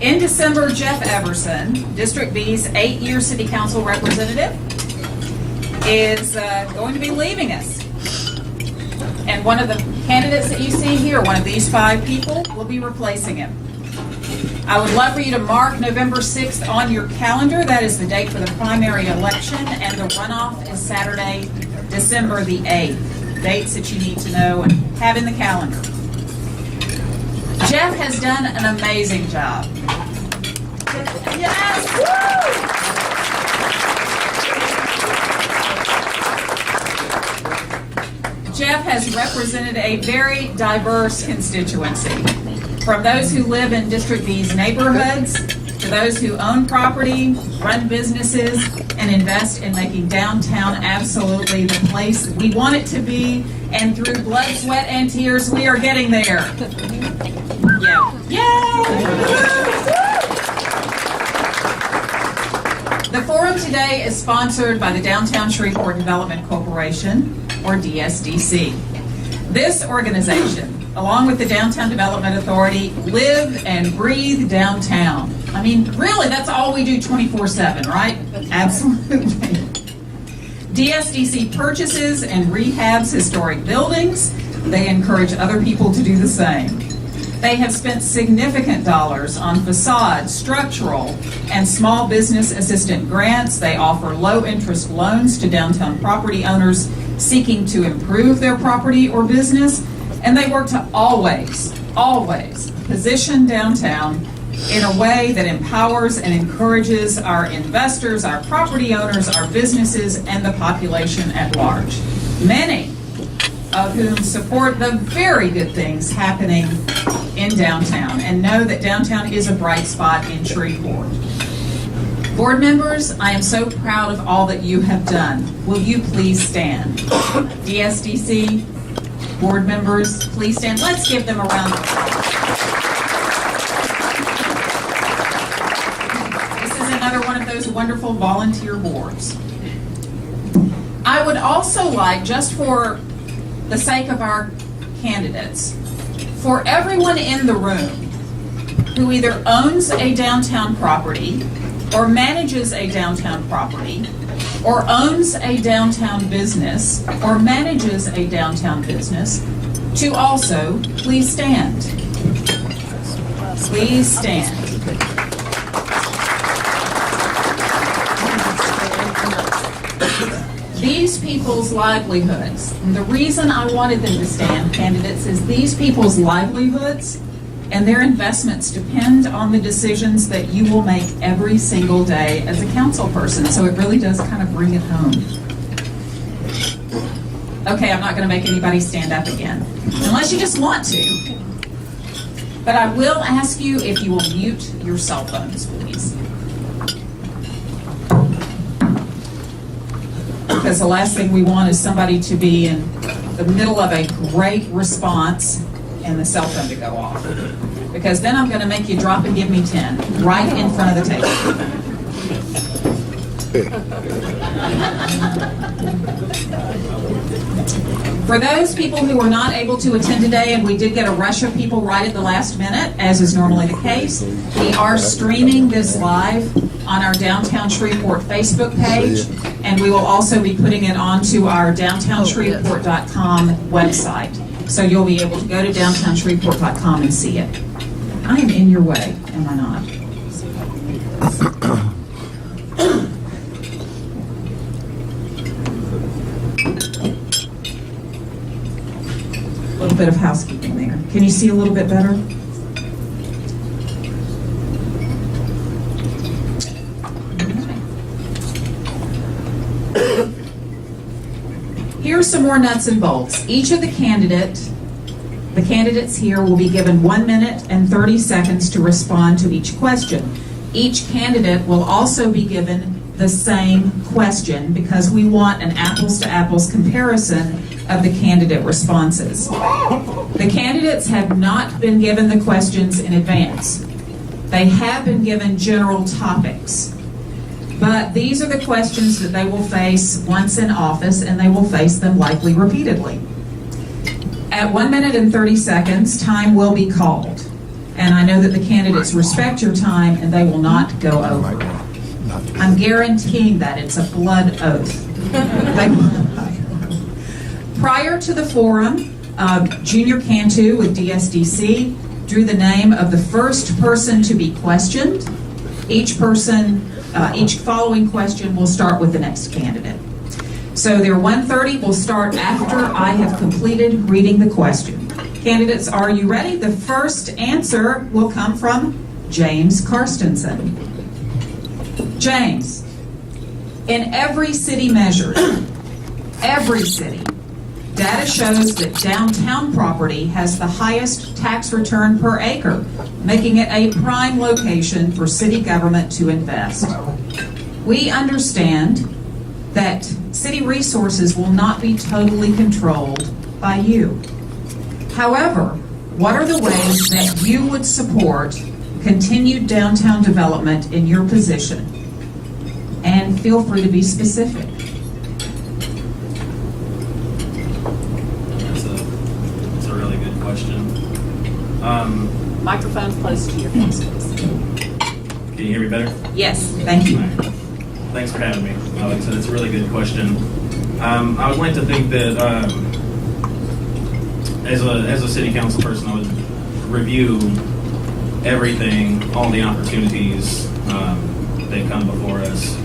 In December, Jeff Everson, District B's 8-year City Council representative, is going to be leaving us. And one of the candidates that you see here, one of these 5 people, will be replacing him. I would love for you to mark November 6th on your calendar. That is the date for the primary election, and the runoff is Saturday, December the 8th. Dates that you need to know and have in the calendar. Jeff has done an amazing job. Yes! Woo! Jeff has represented a very diverse constituency, from those who live in District B's neighborhoods to those who own property, run businesses, and invest in making downtown absolutely the place we want it to be. And through blood, sweat, and tears, we are getting there. Yeah. Yay! The forum today is sponsored by the Downtown Shreveport Development Corporation, or DSDC. This organization, along with the Downtown Development Authority, live and breathe downtown. I mean, really, that's all we do 24/7, right? Absolutely. DSDC purchases and rehabs historic buildings. They encourage other people to do the same. They have spent significant dollars on facade, structural, and small business assistant grants. They offer low-interest loans to downtown property owners seeking to improve their property or business. And they work to always position downtown in a way that empowers and encourages our investors, our property owners, our businesses, and the population at large. Many of whom support the very good things happening in downtown and know that downtown is a bright spot in Shreveport. Board members, I am so proud of all that you have done. Will you please stand? DSDC board members, please stand. Let's give them a round of applause. This is another one of those wonderful volunteer boards. I would also like, just for the sake of our candidates, for everyone in the room who either owns a downtown property or manages a downtown property or owns a downtown business or manages a downtown business, to also please stand. Please stand. These people's livelihoods, and the reason I wanted them to stand, candidates, is these people's livelihoods and their investments depend on the decisions that you will make every single day as a council person. So it really does kind of bring it home. Okay, I'm not going to make anybody stand up again, unless you just want to. But I will ask you if you will mute your cell phones, please. Because the last thing we want is somebody to be in the middle of a great response and the cell phone to go off. Because then I'm going to make you drop and give me 10 right in front of the table. For those people who were not able to attend today, and we did get a rush of people right at the last minute, as is normally the case, we are streaming this live on our Downtown Shreveport Facebook page, and we will also be putting it onto our downtownshreveport.com website. So you'll be able to go to downtownshreveport.com and see it. I am in your way, am I not? A little bit of housekeeping there. Can you see a little bit better? Here's some more nuts and bolts. Each of the candidates here will be given 1 minute and 30 seconds to respond to each question. Each candidate will also be given the same question because we want an apples to apples comparison of the candidate responses. The candidates have not been given the questions in advance. They have been given general topics. But these are the questions that they will face once in office, and they will face them likely repeatedly. At 1 minute and 30 seconds, time will be called. and I know that the candidates respect your time and they will not go over. I'm guaranteeing that. It's a blood oath. They will not. Prior to the forum, Junior Cantu with DSDC drew the name of the first person to be questioned. Each following question will start with the next candidate. So their 1:30 will start after I have completed reading the question. Candidates, are you ready? The first answer will come from James Karstensen. James, in every city measured, every city, data shows that downtown property has the highest tax return per acre, making it a prime location for city government to invest. We understand that city resources will not be totally controlled by you. However, what are the ways that you would support continued downtown development in your position? And feel free to be specific. That's a really good question. Microphone close to your face, please. Can you hear me better? Yes, thank you. Thanks for having me. Like I said, it's a really good question. I would like to think that as a city council person, I would review everything, all the opportunities that come before us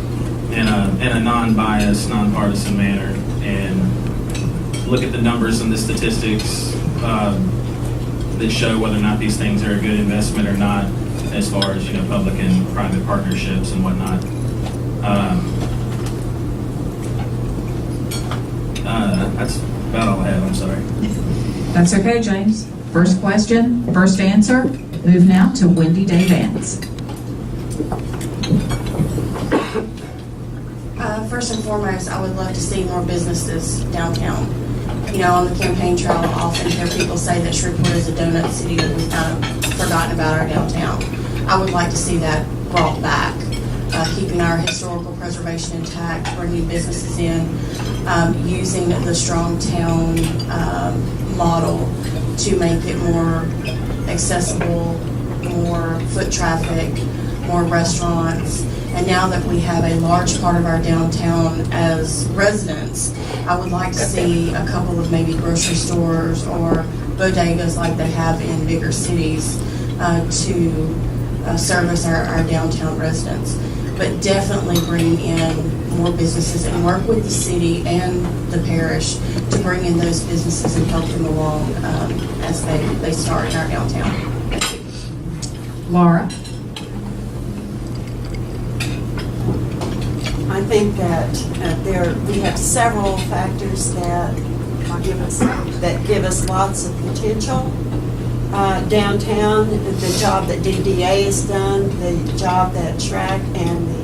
in a non-biased, nonpartisan manner, and look at the numbers and the statistics that show whether or not these things are a good investment or not, as far as public and private partnerships and whatnot. That's about all I have. I'm sorry. That's okay, James. First question, first answer. Move now to Wendy Day Vance. First and foremost, I would love to see more businesses downtown. On the campaign trail, I often hear people say that Shreveport is a donut city, that we've kind of forgotten about our downtown. I would like to see that brought back, keeping our historical preservation intact, bringing businesses in, using the strong town model to make it more accessible, more foot traffic, more restaurants. And now that we have a large part of our downtown as residents, I would like to see a couple of maybe grocery stores or bodegas like they have in bigger cities to service our downtown residents. But definitely bring in more businesses and work with the city and the parish to bring in those businesses and help them along as they start in our downtown. Laura. I think that we have several factors that give us lots of potential. Downtown, the job that DDA has done, the job that SHRAC and the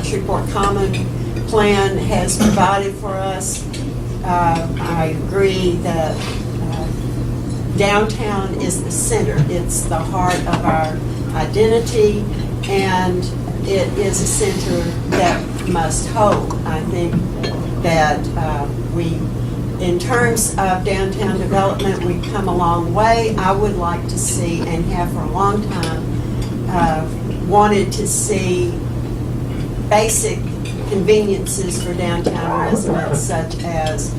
Shreveport Common Plan has provided for us. I agree that downtown is the center. It's the heart of our identity, and it is a center that must hold. I think that in terms of downtown development, we've come a long way. I would like to see, and have for a long time, wanted to see basic conveniences for downtown residents, such as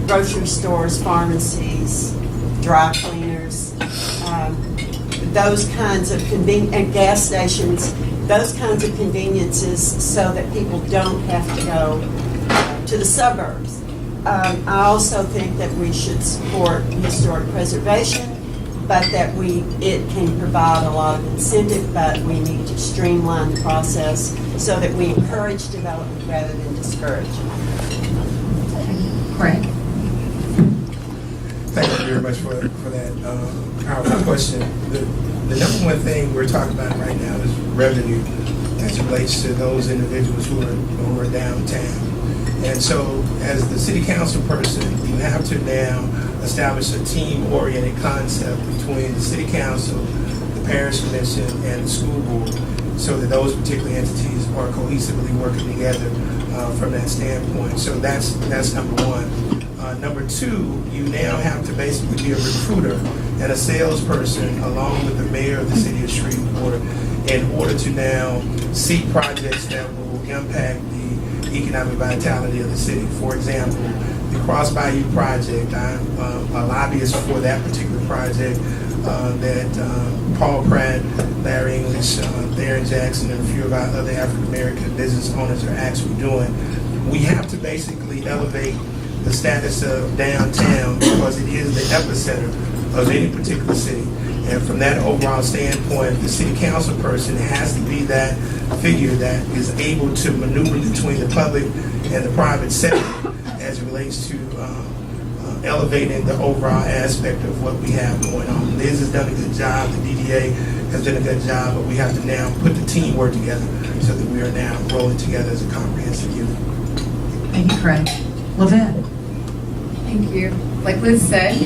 grocery stores, pharmacies, dry cleaners, those kinds of and gas stations, those kinds of conveniences, so that people don't have to go to the suburbs. I also think that we should support historic preservation, but that it can provide a lot of incentive, but we need to streamline the process so that we encourage development rather than discourage. Craig. Thank you very much for that powerful question. The number one thing we're talking about right now is revenue as it relates to those individuals who are downtown. And so as the city council person, you have to now establish a team-oriented concept between the city council, the parish commission, and the school board, so that those particular entities are cohesively working together from that standpoint. So that's number one. Number two, you now have to basically be a recruiter and a salesperson along with the mayor of the city of Shreveport in order to now seek projects that will impact the economic vitality of the city. For example, the Cross Bayou project, I'm a lobbyist for that particular project that Paul Pratt, Larry English, Theron Jackson, and a few of our other African-American business owners are actually doing. We have to basically elevate the status of downtown because it is the epicenter of any particular city. And from that overall standpoint, the city council person has to be that figure that is able to maneuver between the public and the private sector as it relates to elevating the overall aspect of what we have going on. Liz has done a good job, the DDA has done a good job, but we have to now put the teamwork together so that we are now rolling together as a comprehensive unit. Thank you, Craig. Lavette. Thank you. Like Liz said,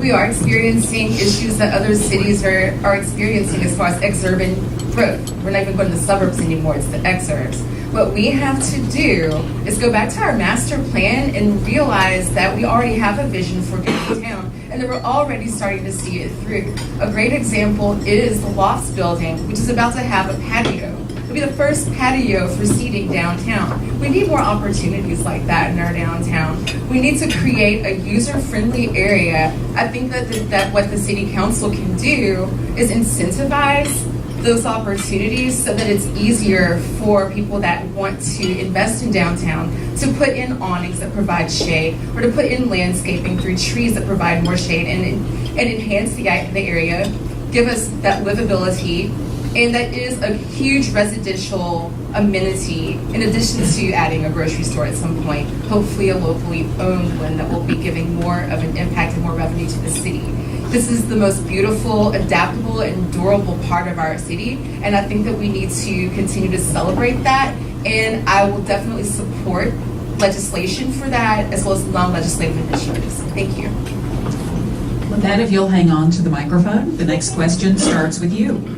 we are experiencing issues that other cities are experiencing as far as exurban growth. We're not even going to the suburbs anymore, it's the exurbs. What we have to do is go back to our master plan and realize that we already have a vision for downtown and that we're already starting to see it through. A great example is the Lofts building, which is about to have a patio. It'll be the first patio for seating downtown. We need more opportunities like that in our downtown. We need to create a user-friendly area. I think that what the city council can do is incentivize those opportunities so that it's easier for people that want to invest in downtown to put in awnings that provide shade or to put in landscaping through trees that provide more shade and enhance the area, give us that livability. And that is a huge residential amenity in addition to adding a grocery store at some point, hopefully a locally owned one that will be giving more of an impact and more revenue to the city. This is the most beautiful, adaptable, and durable part of our city, and I think that we need to continue to celebrate that, and I will definitely support legislation for that as well as non-legislative initiatives. Thank you. Lavette, if you'll hang on to the microphone, the next question starts with you.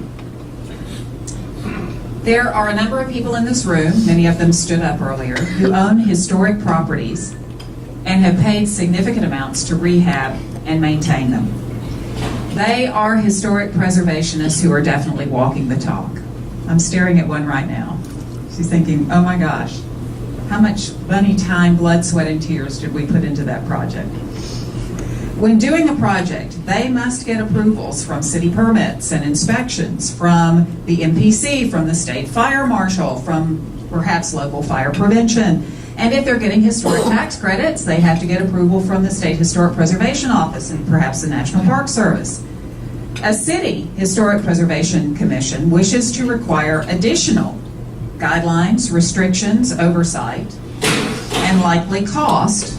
There are a number of people in this room, many of them stood up earlier, who own historic properties and have paid significant amounts to rehab and maintain them. They are historic preservationists who are definitely walking the talk. I'm staring at one right now. She's thinking, oh my gosh, how much money, time, blood, sweat, and tears did we put into that project? When doing a project, they must get approvals from city permits and inspections, from the MPC, from the state fire marshal, from perhaps local fire prevention. And if they're getting historic tax credits, they have to get approval from the State Historic Preservation Office and perhaps the National Park Service. A city historic preservation commission wishes to require additional guidelines, restrictions, oversight, and likely cost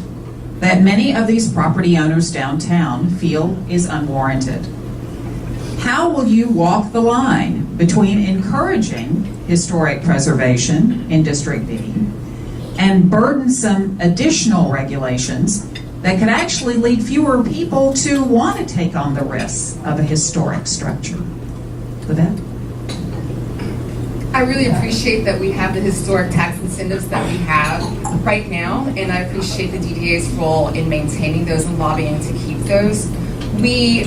that many of these property owners downtown feel is unwarranted. How will you walk the line between encouraging historic preservation in District B and burdensome additional regulations that could actually lead fewer people to want to take on the risks of a historic structure? Lavette? I really appreciate that we have the historic tax incentives that we have right now, and I appreciate the DDA's role in maintaining those and lobbying to keep those. We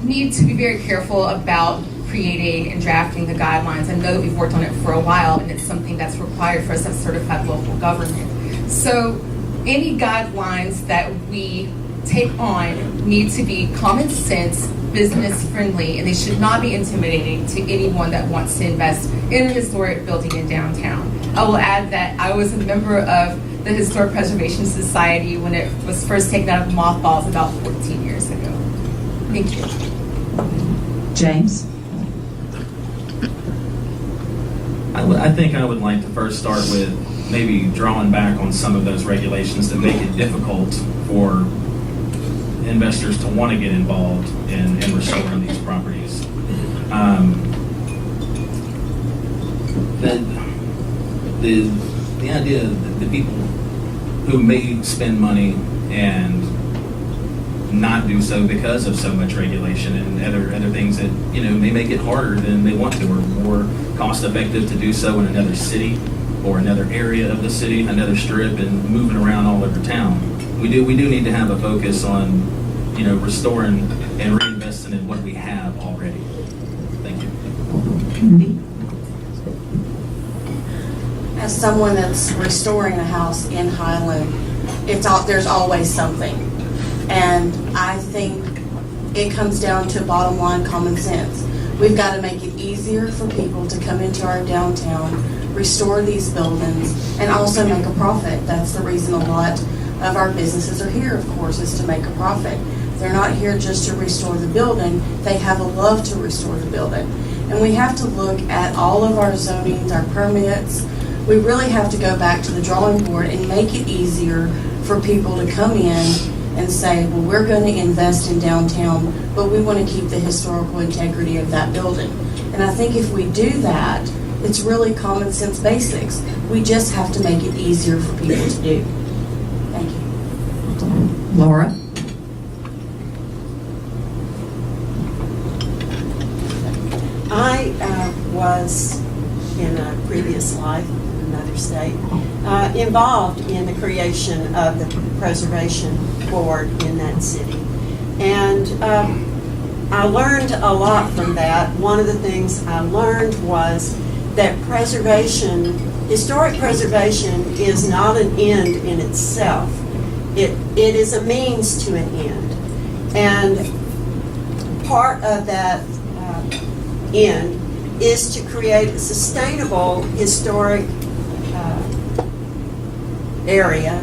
need to be very careful about creating and drafting the guidelines. I know that we've worked on it for a while, and it's something that's required for us as certified local government. So any guidelines that we take on need to be common sense, business friendly, and they should not be intimidating to anyone that wants to invest in a historic building in downtown. I will add that I was a member of the Historic Preservation Society when it was first taken out of mothballs about 14 years ago. Thank you. James? I think I would like to first start with maybe drawing back on some of those regulations that make it difficult for investors to want to get involved in restoring these properties. The idea that the people who may spend money and not do so because of so much regulation and other things that may make it harder than they want to, or more cost effective to do so in another city or another area of the city, another strip, and moving around all over town. We do need to have a focus on restoring and reinvesting investment in what we have already. Thank you. Cindy? As someone that's restoring a house in Highland, there's always something. And I think it comes down to bottom line common sense. We've got to make it easier for people to come into our downtown, restore these buildings, and also make a profit. That's the reason a lot of our businesses are here, of course, is to make a profit. They're not here just to restore the building. They have a love to restore the building. And we have to look at all of our zonings, our permits. We really have to go back to the drawing board and make it easier for people to come in and say, well, we're going to invest in downtown, but we want to keep the historical integrity of that building. And I think if we do that, it's really common sense basics. We just have to make it easier for people to do. Thank you. Laura? I was, in a previous life, in another state, involved in the creation of the Preservation Board in that city. And I learned a lot from that. One of the things I learned was that historic preservation is not an end in itself. It is a means to an end. And part of that end is to create a sustainable historic area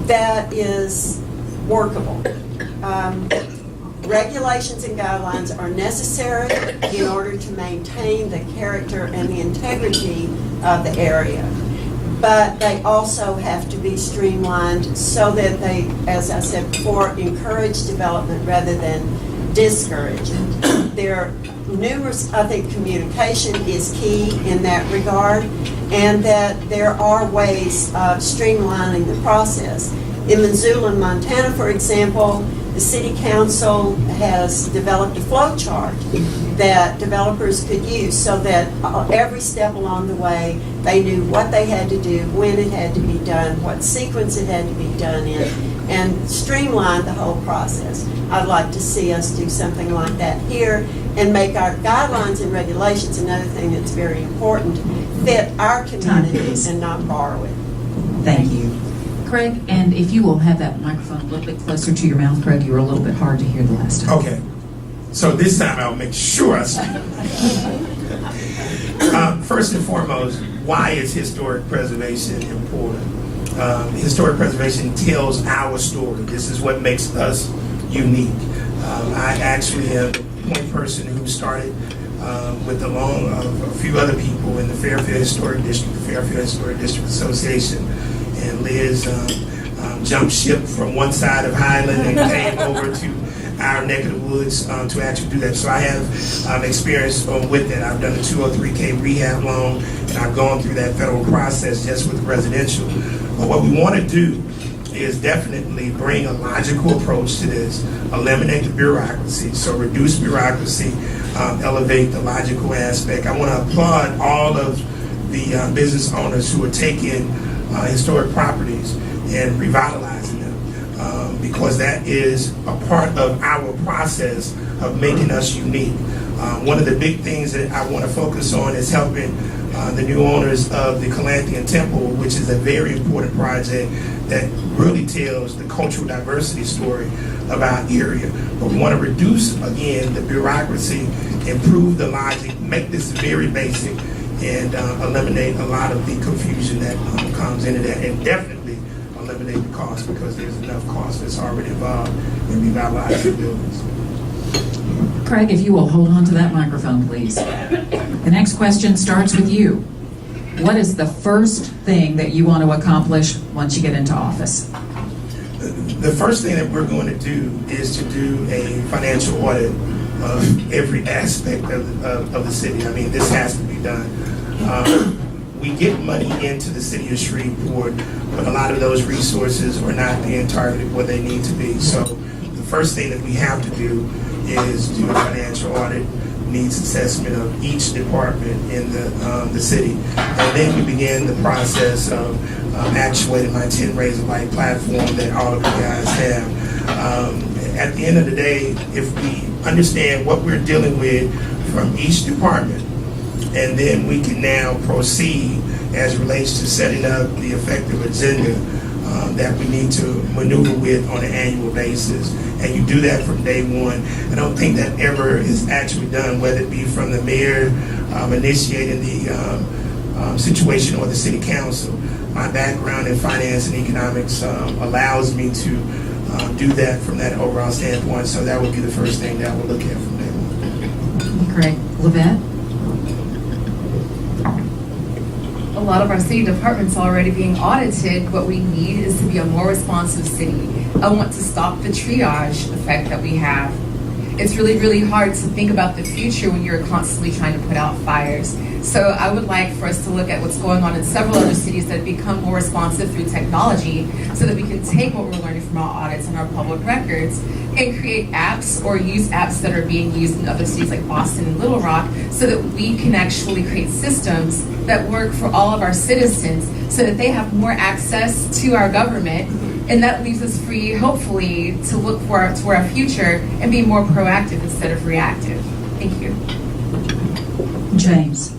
that is workable. Regulations and guidelines are necessary in order to maintain the character and the integrity of the area. But they also have to be streamlined so that they, as I said before, encourage development rather than discourage it. There are numerous, I think communication is key in that regard, and that there are ways of streamlining the process. In Missoula, Montana, for example, the city council has developed a flow chart that developers could use so that every step along the way they knew what they had to do, when it had to be done, what sequence it had to be done in, and streamline the whole process. I'd like to see us do something like that here and make our guidelines and regulations, another thing that's very important, fit our communities and not borrow it. Thank you. Craig, and if you will have that microphone a little bit closer to your mouth, Craig, you were a little bit hard to hear the last time. Okay. So this time I'll make sure I speak. First and foremost, why is historic preservation important? Historic preservation tells our story. This is what makes us unique. I actually am the point person who started with along of a few other people in the Fairfield Historic District, the Fairfield Historic District Association. And Liz jumped ship from one side of Highland and came over to our neck of the woods to actually do that. So I have experience with that. I've done the 203K rehab loan, and I've gone through that federal process just with residential. But what we want to do is definitely bring a logical approach to this, eliminate the bureaucracy, so reduce bureaucracy, elevate the logical aspect. I want to applaud all of the business owners who are taking historic properties and revitalizing them, because that is a part of our process of making us unique. One of the big things that I want to focus on is helping the new owners of the Calanthian Temple, which is a very important project that really tells the cultural diversity story of our area. But we want to reduce, again, the bureaucracy, improve the logic, make this very basic, and eliminate a lot of the confusion that comes into that, and definitely eliminate the cost, because there's enough cost that's already involved in revitalizing buildings. Craig, if you will hold on to that microphone, please. The next question starts with you. What is the first thing that you want to accomplish once you get into office? The first thing that we're going to do is to do a financial audit of every aspect of the city. I mean, this has to be done. We get money into the city of Shreveport, but a lot of those resources are not being targeted where they need to be. So the first thing that we have to do is do a financial audit, needs assessment of each department in the city. And then we begin the process of actuating my 10 Rays of Light platform that all of you guys have. At the end of the day, if we understand what we're dealing with from each department, and then we can now proceed as it relates to setting up the effective agenda that we need to maneuver with on an annual basis. And you do that from day one. I don't think that ever is actually done, whether it be from the mayor initiating the situation or the city council. My background in finance and economics allows me to do that from that overall standpoint. So that would be the first thing that we'll look at from day one. Great. Lavette? A lot of our city departments are already being audited. What we need is to be a more responsive city. I want to stop the triage effect that we have. It's really, really hard to think about the future when you're constantly trying to put out fires. So I would like for us to look at what's going on in several other cities that have become more responsive through technology so that we can take what we're learning from our audits and our public records and create apps or use apps that are being used in other cities like Boston and Little Rock so that we can actually create systems that work for all of our citizens so that they have more access to our government, and that leaves us free, hopefully, to look to our future and be more proactive instead of reactive. Thank you. James?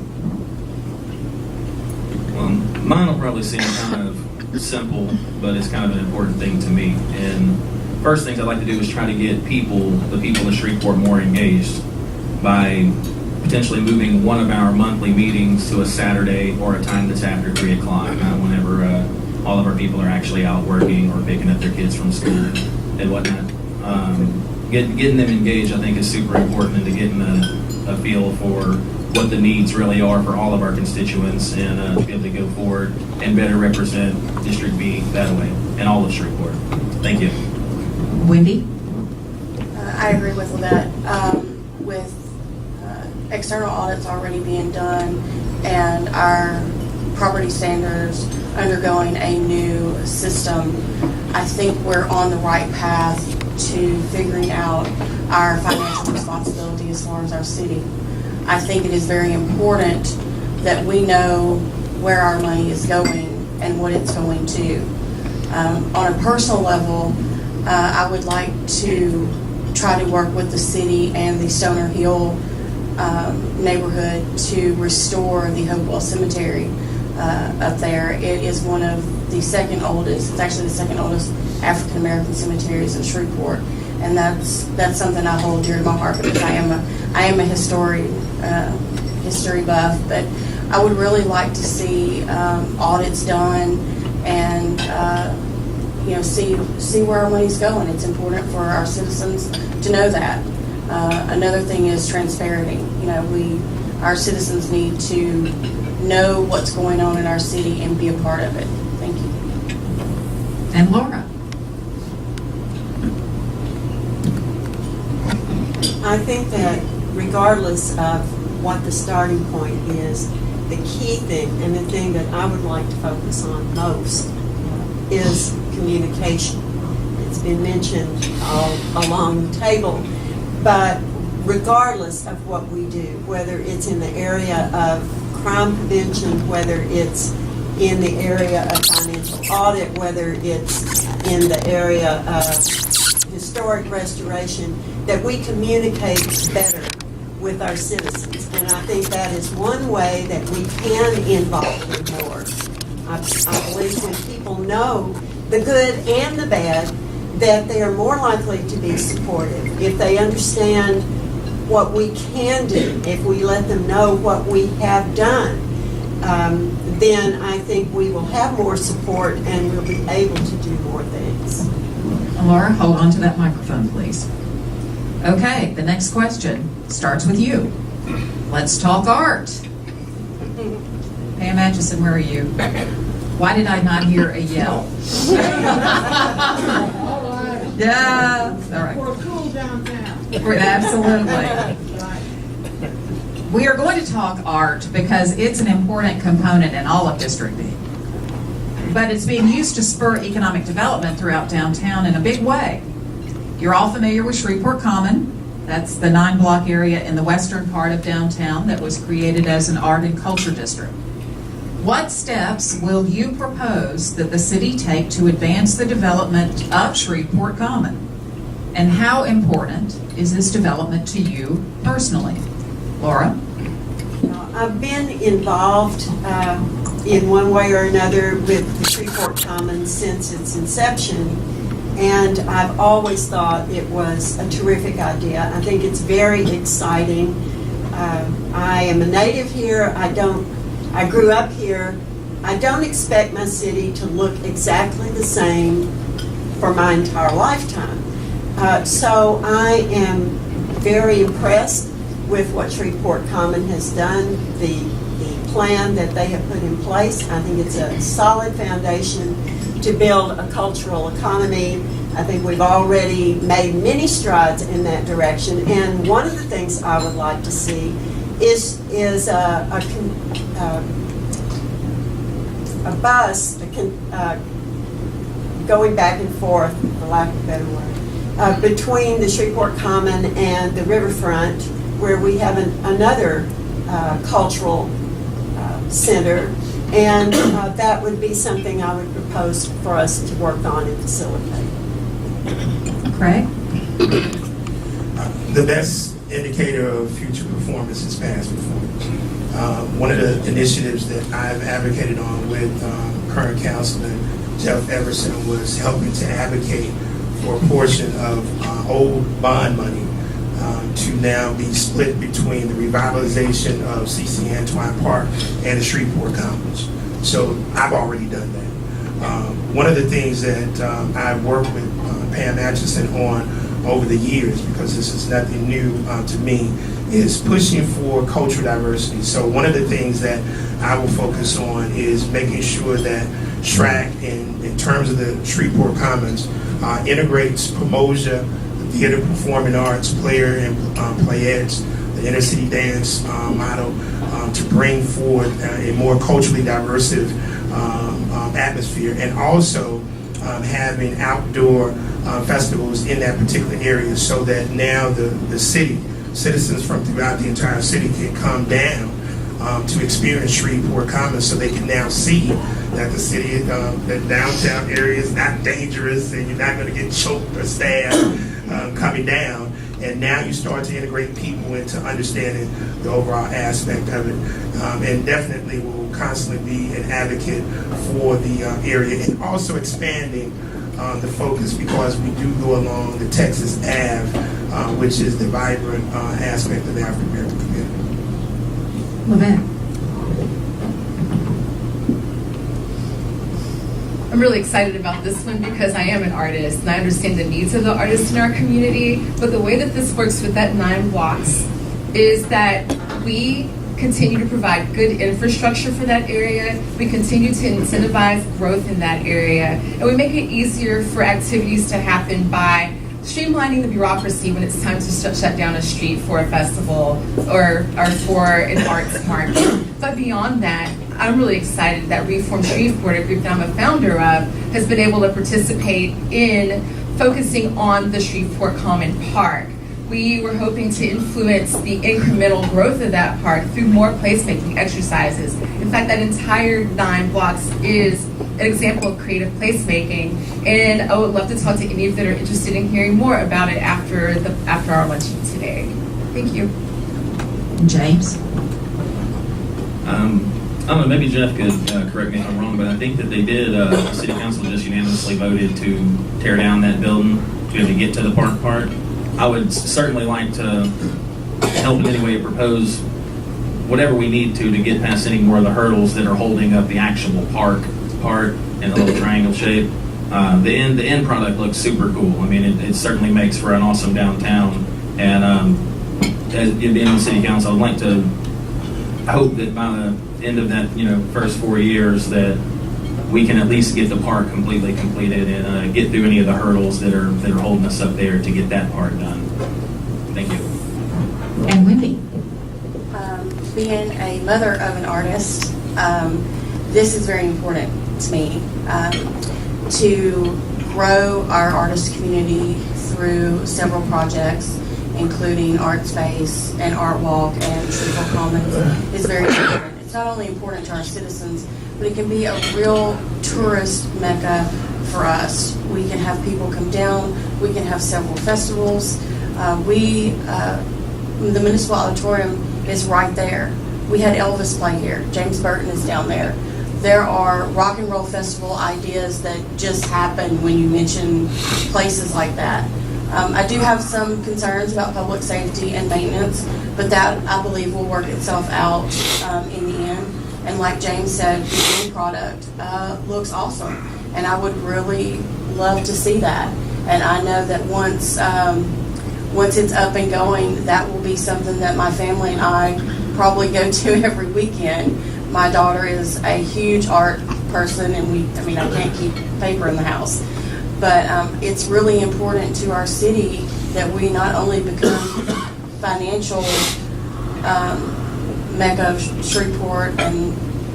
Mine will probably seem kind of simple, but it's kind of an important thing to me. And first things I'd like to do is try to get the people of Shreveport more engaged by potentially moving one of our monthly meetings to a Saturday or a time that's after 3 o'clock, not whenever all of our people are actually out working or picking up their kids from school and whatnot. Getting them engaged, I think, is super important, and to getting a feel for what the needs really are for all of our constituents, and to be able to go forward and better represent District B that way and all of Shreveport. Thank you. Wendy? I agree with that. With external audits already being done and our property standards undergoing a new system, I think we're on the right path to figuring out our financial responsibility as far as our city. I think it is very important that we know where our money is going and what it's going to. On a personal level, I would like to try to work with the city and the Stoner Hill neighborhood to restore the Hopewell Cemetery up there. It is one of the second oldest, it's actually the second oldest African American cemeteries in Shreveport, and that's something I hold dear to my heart because I am a history buff, but I would really like to see audits done and see where our money's going. It's important for our citizens to know that. Another thing is transparency. Our citizens need to know what's going on in our city and be a part of it. Thank you. And Laura? I think that regardless of what the starting point is, the key thing and the thing that I would like to focus on most is communication. It's been mentioned all along the table, but regardless of what we do, whether it's in the area of crime prevention, whether it's in the area of financial audit, whether it's in the area of historic restoration, that we communicate better with our citizens. And I think that is one way that we can involve them more. I believe when people know the good and the bad, that they are more likely to be supportive. If they understand what we can do, if we let them know what we have done, then I think we will have more support and we'll be able to do more things. Laura, hold on to that microphone, please. Okay, the next question starts with you. Let's talk art. Pam Atchison, where are you? Why did I not hear a yell? Yeah, all right. We're cool downtown. Absolutely. We are going to talk art because it's an important component in all of District B. But it's being used to spur economic development throughout downtown in a big way. You're all familiar with Shreveport Common. That's the 9-block area in the western part of downtown that was created as an art and culture district. What steps will you propose that the city take to advance the development of Shreveport Common? And how important is this development to you personally? Laura? I've been involved in one way or another with the Shreveport Commons since its inception, and I've always thought it was a terrific idea. I think it's very exciting. I am a native here. I grew up here. I don't expect my city to look exactly the same for my entire lifetime. So I am very impressed with what Shreveport Common has done, the plan that they have put in place. I think it's a solid foundation to build a cultural economy. I think we've already made many strides in that direction. And one of the things I would like to see is a bus going back and forth, for lack of a better word, between the Shreveport Common and the riverfront, where we have another cultural center, and that would be something I would propose for us to work on and facilitate. Craig? The best indicator of future performance is past performance. One of the initiatives that I've advocated on with current Councilman Jeff Everson was helping to advocate for a portion of old bond money to now be split between the revitalization of C.C. Antoine Park and the Shreveport Commons. So I've already done that. One of the things that I've worked with Pam Atchison on over the years, because this is nothing new to me, is pushing for cultural diversity. So one of the things that I will focus on is making sure that SHRAC, in terms of the Shreveport Commons, integrates Promosia, the theater, performing arts, player and playettes, the inner city dance model, to bring forth a more culturally diverse atmosphere, and also having outdoor festivals in that particular area, so that now the citizens from throughout the entire city can come down to experience Shreveport Commons, so they can now see that the city, the downtown area is not dangerous, and you're not going to get choked or stabbed coming down. And now you start to integrate people into understanding the overall aspect of it, and definitely will constantly be an advocate for the area, and also expanding the focus, because we do go along the Texas Ave, which is the vibrant aspect of the African American community. Levant? I'm really excited about this one because I am an artist and I understand the needs of the artists in our community. But the way that this works with that 9 blocks is that we continue to provide good infrastructure for that area. We continue to incentivize growth in that area. And we make it easier for activities to happen by streamlining the bureaucracy when it's time to shut down a street for a festival or for an arts market. But beyond that, I'm really excited that Reform Shreveport, a group that I'm a founder of, has been able to participate in focusing on the Shreveport Common Park. We were hoping to influence the incremental growth of that park through more placemaking exercises. In fact, that entire 9 blocks is an example of creative placemaking, and I would love to talk to any of you that are interested in hearing more about it after our luncheon today. Thank you. James? I don't know, maybe Jeff could correct me if I'm wrong, but I think that they did, the city council just unanimously voted to tear down that building to be able to get to the park part. I would certainly like to help in any way propose whatever we need to get past any more of the hurdles that are holding up the actual park part in a little triangle shape. The end product looks super cool. I mean, it certainly makes for an awesome downtown. And as being on the city council, I would like to hope that by the end of that, first 4 years, that we can at least get the park completely completed and get through any of the hurdles that are holding us up there to get that part done. Thank you. And Wendy? Being a mother of an artist, this is very important to me, to grow our artist community through several projects, including Art Space and Art Walk and Shreveport Commons, is very important. It's not only important to our citizens, but it can be a real tourist mecca for us. We can have people come down We can have several festivals. The municipal auditorium is right there. We had Elvis play here. James Burton is down there. There are rock and roll festival ideas that just happen when you mention places like that. I do have some concerns about public safety and maintenance, but that, I believe, will work itself out in the end. And like James said, the end product looks awesome, and I would really love to see that. And I know that once it's up and going, that will be something that my family and I probably go to every weekend. My daughter is a huge art person, and I can't keep paper in the house. But it's really important to our city that we not only become financial mecca of Shreveport and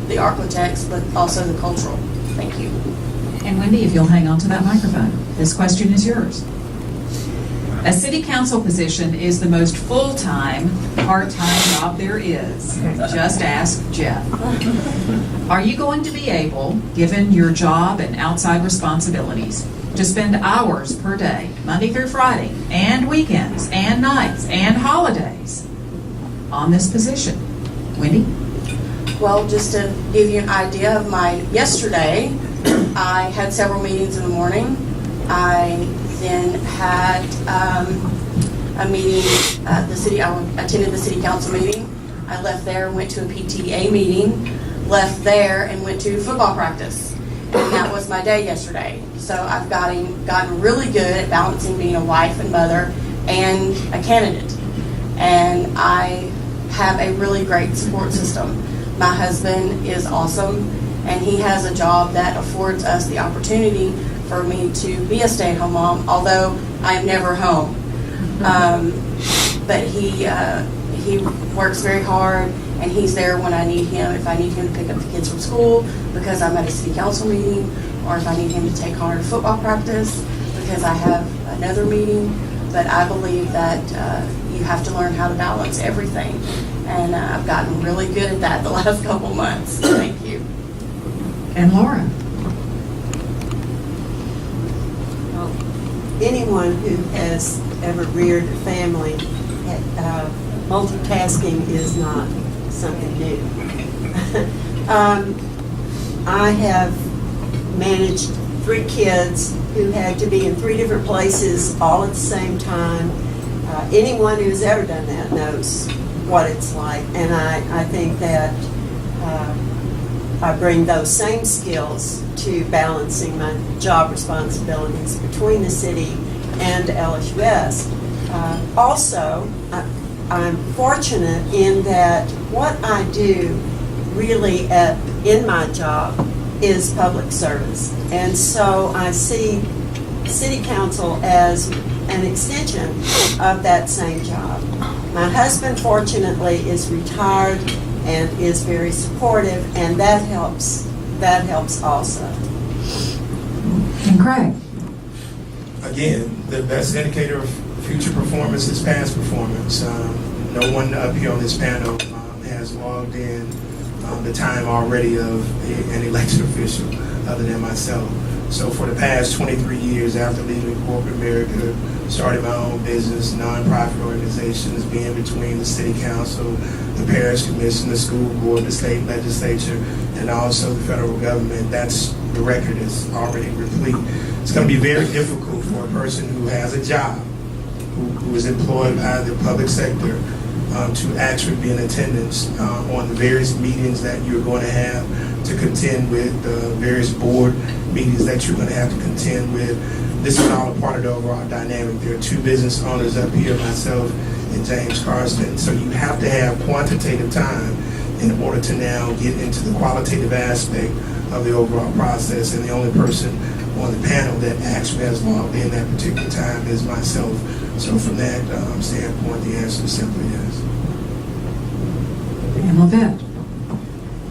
the architects, but also the cultural. Thank you. And Wendy, if you'll hang on to that microphone, this question is yours. A city council position is the most full-time, part-time job there is. Just ask Jeff. Are you going to be able, given your job and outside responsibilities, to spend hours per day, Monday through Friday, and weekends, and nights, and holidays on this position? Wendy? Well, just to give you an idea of my yesterday, I had several meetings in the morning. I then had a meeting at the city. I attended the city council meeting. I left there, went to a PTA meeting, left there, and went to football practice. And that was my day yesterday. So I've gotten really good at balancing being a wife and mother and a candidate. And I have a really great support system. My husband is awesome, and he has a job that affords us the opportunity for me to be a stay-at-home mom, although I'm never home. But he works very hard, and he's there when I need him. If I need him to pick up the kids from school because I'm at a city council meeting, or if I need him to take Connor to football practice because I have another meeting. But I believe that you have to learn how to balance everything, and I've gotten really good at that the last couple months. Thank you. And Laura? Anyone who has ever reared a family, multitasking is not something new. I have managed 3 kids who had to be in 3 different places all at the same time. Anyone who's ever done that knows what it's like, and I think that I bring those same skills to balancing my job responsibilities between the city and LSUS. Also, I'm fortunate in that what I do really in my job is public service. And so I see city council as an extension of that same job. My husband, fortunately, is retired and is very supportive, and that helps also. And Craig? Again, the best indicator of future performance is past performance. No one up here on this panel has logged in the time already of an elected official other than myself. So for the past 23 years after leaving corporate America, started my own business, nonprofit organizations, being between the city council, the parish commission, the school board, the state legislature, and also the federal government, the record is already replete. It's going to be very difficult for a person who has a job, who is employed by the public sector, to actually be in attendance on the various meetings that you're going to have to contend with, the various board meetings that you're going to have to contend with. This is all a part of the overall dynamic. There are 2 business owners up here, myself and James Carston. So you have to have quantitative time in order to now get into the qualitative aspect of the overall process. And the only person on the panel that actually has logged in that particular time is myself. So from that standpoint, the answer is simply yes. And Lavette?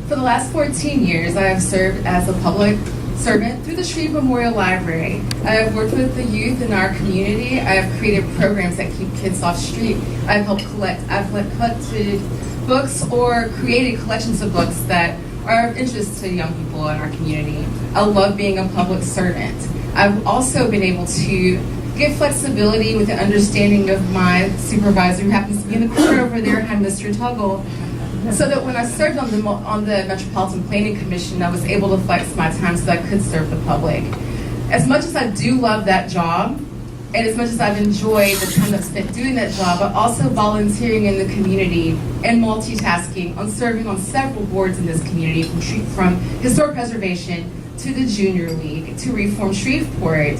For the last 14 years, I have served as a public servant through the Shreve Memorial Library. I have worked with the youth in our community. I have created programs that keep kids off street. I've collected books or created collections of books that are of interest to young people in our community. I love being a public servant. I've also been able to give flexibility with the understanding of my supervisor, who happens to be in the corner over there, hi, Mr. Tuggle, so that when I served on the Metropolitan Planning Commission, I was able to flex my time so that I could serve the public. As much as I do love that job, and as much as I've enjoyed the time I've spent doing that job, but also volunteering in the community and multitasking on serving on several boards in this community, from historic preservation to the Junior League to Reform Shreveport,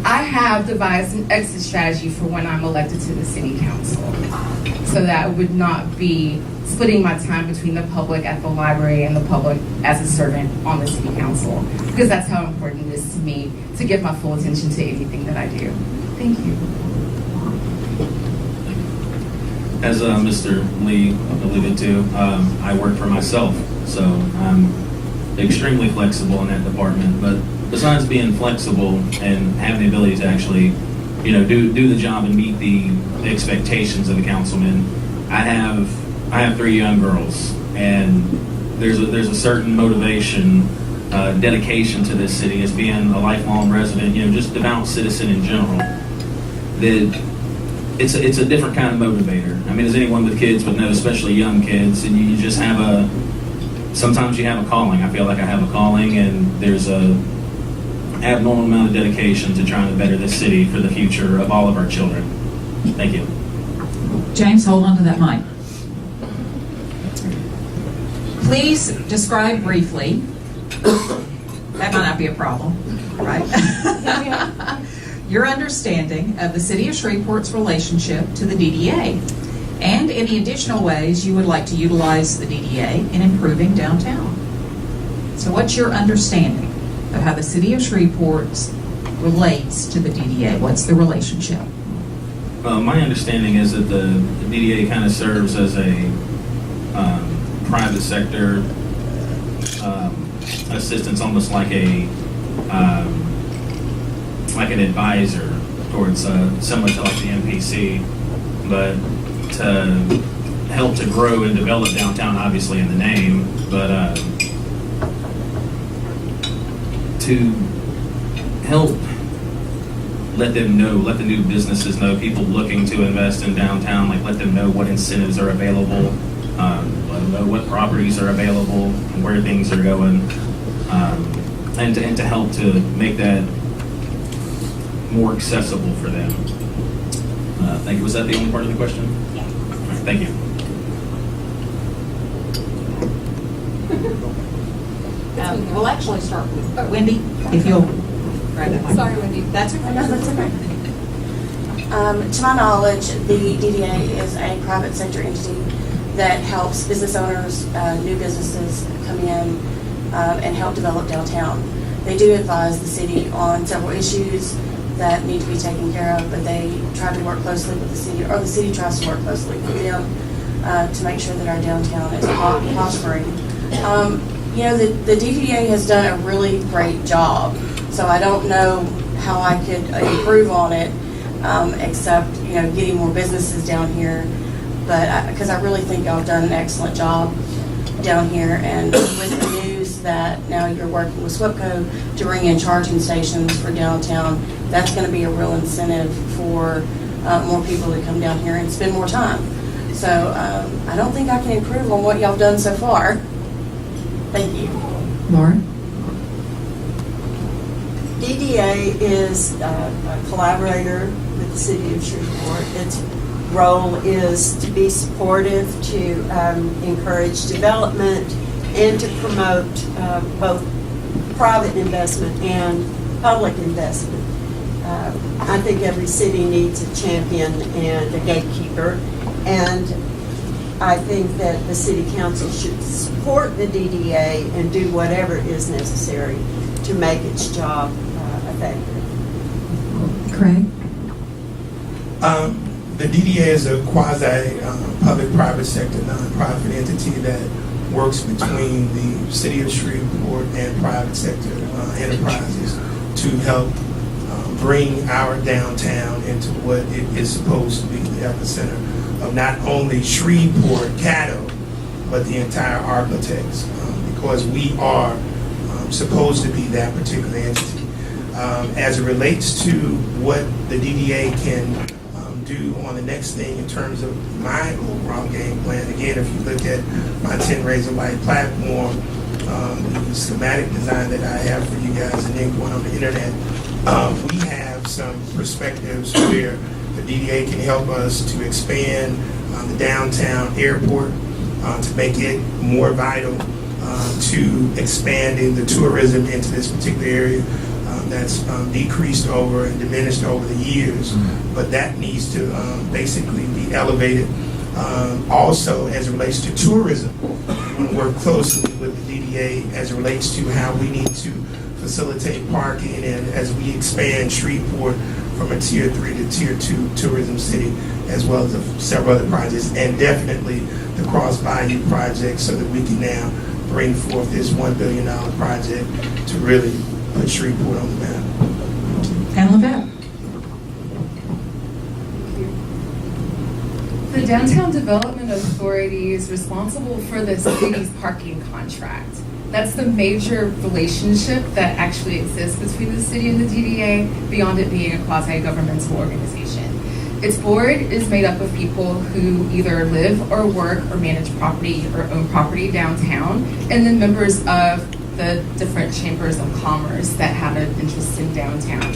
I have devised an exit strategy for when I'm elected to the city council, so that I would not be splitting my time between the public at the library and the public as a servant on the city council, because that's how important it is to me to give my full attention to anything that I do. Thank you. As Mr. Lee alluded to, I work for myself, so I'm extremely flexible in that department. But besides being flexible and having the ability to actually, do the job and meet the expectations of the councilman, I have 3 young girls, and there's a certain motivation, dedication to this city as being a lifelong resident, just devout citizen in general. That it's a different kind of motivator. I mean, as anyone with kids would know, especially young kids, and you just have sometimes you have a calling. I feel like I have a calling, and there's a abnormal amount of dedication to trying to better this city for the future of all of our children. Thank you. James, hold on to that mic. Please describe briefly, that might not be a problem, right? Your understanding of the City of Shreveport's relationship to the DDA and any additional ways you would like to utilize the DDA in improving downtown. So what's your understanding of how the City of Shreveport relates to the DDA? What's the relationship? My understanding is that the DDA kind of serves as a private sector assistance, almost like an advisor towards similar to like the NPC, but to help to grow and develop downtown, obviously in the name, but to help let the new businesses know, people looking to invest in downtown, like let them know what incentives are available, let them know what properties are available and where things are going, and to help to make that more accessible for them. Thank you. Was that the only part of the question? Yeah. All right, thank you. We'll actually start with Wendy, if you'll grab that mic. Sorry, Wendy. That's okay. No, that's okay. To my knowledge, the DDA is a private sector entity that helps business owners, new businesses come in and help develop downtown. They do advise the city on several issues that need to be taken care of, but they try to work closely with the city, or the city tries to work closely with them to make sure that our downtown is prospering. The DDA has done a really great job, so I don't know how I could improve on it, except getting more businesses down here. But because I really think y'all have done an excellent job down here, and with the news that now you're working with SWPCO to bring in charging stations for downtown, that's going to be a real incentive for more people to come down here and spend more time. So I don't think I can improve on what y'all have done so far. Thank you. Lauren? DDA is a collaborator with the city of Shreveport. Its role is to be supportive, to encourage development, and to promote both private investment and public investment. I think every city needs a champion and a gatekeeper, and I think that the city council should support the DDA and do whatever is necessary to make its job effective. Craig? The DDA is a quasi-public-private sector nonprofit entity that works between the city of Shreveport and private sector enterprises to help bring our downtown into what it is supposed to be, the epicenter of not only Shreveport cattle, but the entire Arklatex, because we are supposed to be that particular entity. As it relates to what the DDA can do on the next thing in terms of my overall game plan, again, if you look at my 10 Razor Light platform, the schematic design that I have for you guys and then going on the internet, we have some perspectives where the DDA can help us to expand the downtown airport to make it more vital, to expanding the tourism into this particular area that's decreased over and diminished over the years, but that needs to basically be elevated. Also, as it relates to tourism, we want to work closely with the DDA as it relates to how we need to facilitate parking, and as we expand Shreveport from a tier 3 to tier 2 tourism city, as well as several other projects, and definitely the Cross Bayou project, so that we can now bring forth this $1 billion project to really put Shreveport on the map. And Lavette. The Downtown Development Authority is responsible for the city's parking contract. That's the major relationship that actually exists between the city and the DDA, beyond it being a quasi-governmental organization. Its board is made up of people who either live or work or manage property or own property downtown, and then members of the different chambers of commerce that have an interest in downtown.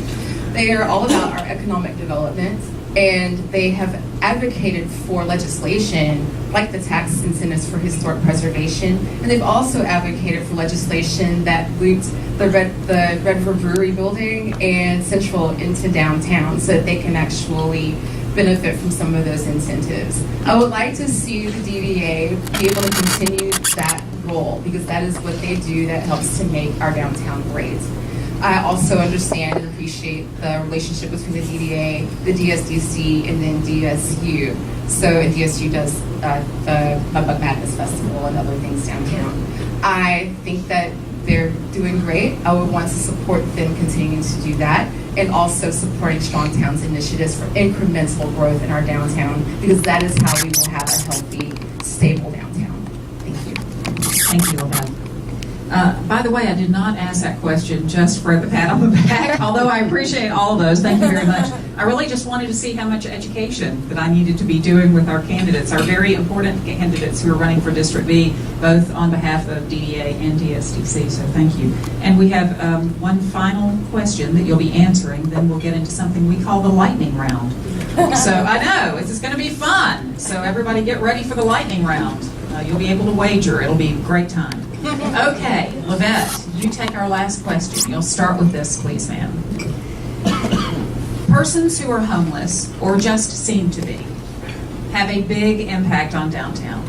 They are all about our economic development, and they have advocated for legislation like the tax incentives for historic preservation, and they've also advocated for legislation that looped the Red River Brewery building and Central into downtown so that they can actually benefit from some of those incentives. I would like to see the DDA be able to continue that role, because that is what they do that helps to make our downtown great. I also understand and appreciate the relationship between the DDA, the DSDC, and then DSU. And DSU does the Mud Madness Festival and other things downtown. I think that they're doing great. I would want to support them continuing to do that, and also supporting Strong Towns initiatives for incremental growth in our downtown, because that is how we will have a healthy, stable downtown. Thank you. Thank you, Lavette. By the way, I did not ask that question just for the pat on the back, although I appreciate all of those. Thank you very much. I really just wanted to see how much education that I needed to be doing with our candidates, our very important candidates who are running for District B, both on behalf of DDA and DSDC, so thank you. And we have one final question that you'll be answering, then we'll get into something we call the lightning round. So I know, it's going to be fun, so everybody get ready for the lightning round. You'll be able to wager. It'll be a great time. Okay, Lavette, you take our last question. You'll start with this, please, ma'am. Persons who are homeless, or just seem to be, have a big impact on downtown,